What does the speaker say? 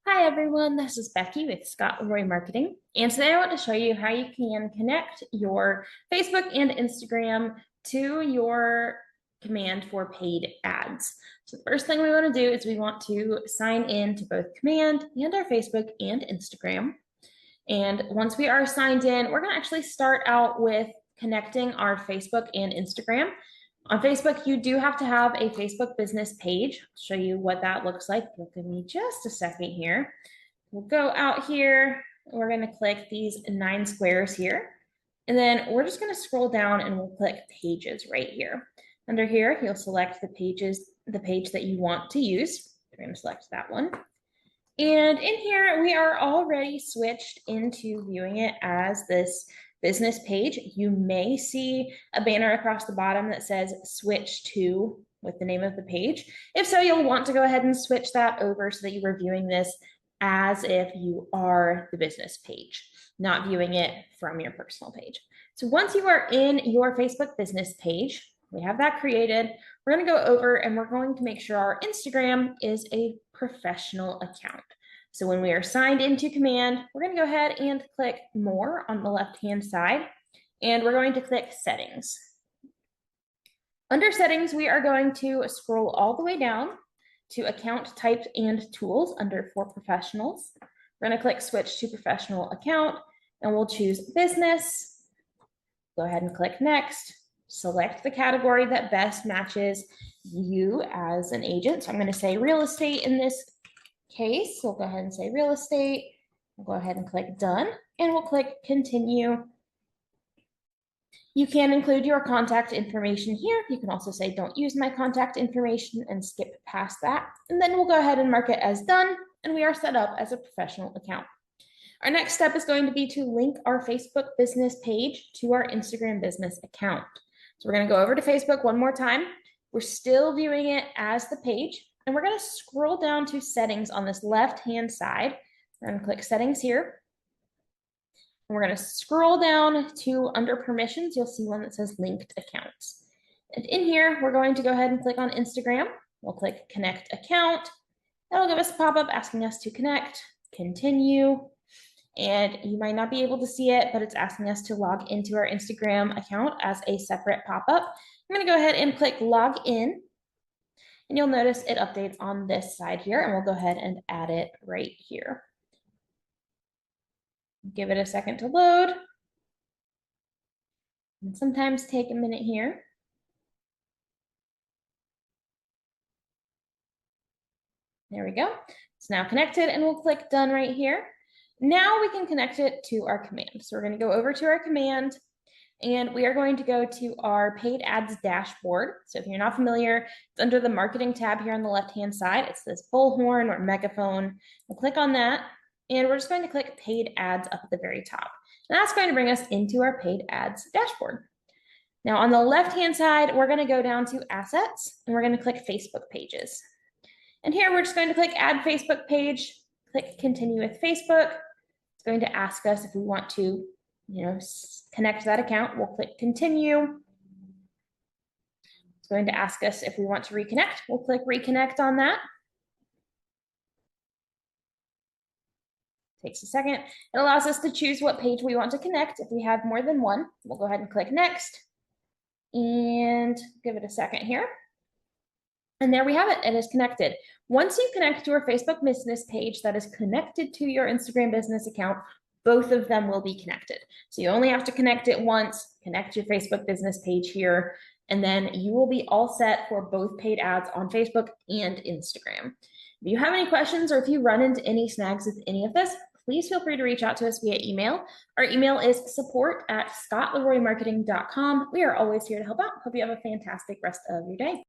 Hi everyone, this is Becky with Scott Leroy Marketing, and today I want to show you how you can connect your Facebook and Instagram to your command for paid ads. So the first thing we want to do is we want to sign in to both command and our Facebook and Instagram. And once we are signed in, we're going to actually start out with connecting our Facebook and Instagram. On Facebook, you do have to have a Facebook business page. I'll show you what that looks like. Give me just a second here. We'll go out here. We're going to click these 9 squares here. And then we're just going to scroll down and we'll click pages right here. Under here, you'll select the page that you want to use. We're going to select that one. And in here, we are already switched into viewing it as this business page. You may see a banner across the bottom that says switch to with the name of the page. If so, you'll want to go ahead and switch that over so that you are viewing this as if you are the business page, not viewing it from your personal page. So once you are in your Facebook business page, we have that created. We're going to go over and we're going to make sure our Instagram is a professional account. So when we are signed into command, we're going to go ahead and click more on the left-hand side, and we're going to click settings. Under settings, we are going to scroll all the way down to account types and tools under for professionals. We're going to click switch to professional account, and we'll choose business. Go ahead and click next. Select the category that best matches you as an agent. So I'm going to say real estate in this case. We'll go ahead and say real estate. We'll go ahead and click done, and we'll click continue. You can include your contact information here. You can also say don't use my contact information and skip past that. And then we'll go ahead and mark it as done, and we are set up as a professional account. Our next step is going to be to link our Facebook business page to our Instagram business account. So we're going to go over to Facebook one more time. We're still viewing it as the page, and we're going to scroll down to settings on this left-hand side. We're going to click settings here. And we're going to scroll down to under permissions. You'll see one that says linked accounts. And in here, we're going to go ahead and click on Instagram. We'll click connect account. That'll give us a pop-up asking us to connect, continue. And you might not be able to see it, but it's asking us to log into our Instagram account as a separate pop-up. I'm going to go ahead and click log in, and you'll notice it updates on this side here, and we'll go ahead and add it right here. Give it a second to load, and sometimes take a minute here. There we go. It's now connected, and we'll click done right here. Now we can connect it to our command. So we're going to go over to our command, and we are going to go to our paid ads dashboard. So if you're not familiar, it's under the marketing tab here on the left-hand side. It's this bullhorn or megaphone. We'll click on that, and we're just going to click paid ads up at the very top. And that's going to bring us into our paid ads dashboard. Now on the left-hand side, we're going to go down to assets, and we're going to click Facebook pages. And here we're just going to click add Facebook page, click continue with Facebook. It's going to ask us if we want to, connect that account. We'll click continue. It's going to ask us if we want to reconnect. We'll click reconnect on that. Takes a second. It allows us to choose what page we want to connect. If we have more than one, we'll go ahead and click next and give it a second here. And there we have it. It is connected. Once you connect to your Facebook business page that is connected to your Instagram business account, both of them will be connected. So you only have to connect it once, connect your Facebook business page here, and then you will be all set for both paid ads on Facebook and Instagram. If you have any questions or if you run into any snags with any of this, please feel free to reach out to us via email. Our email is support@scottleroymarketing.com. We are always here to help out. Hope you have a fantastic rest of your day.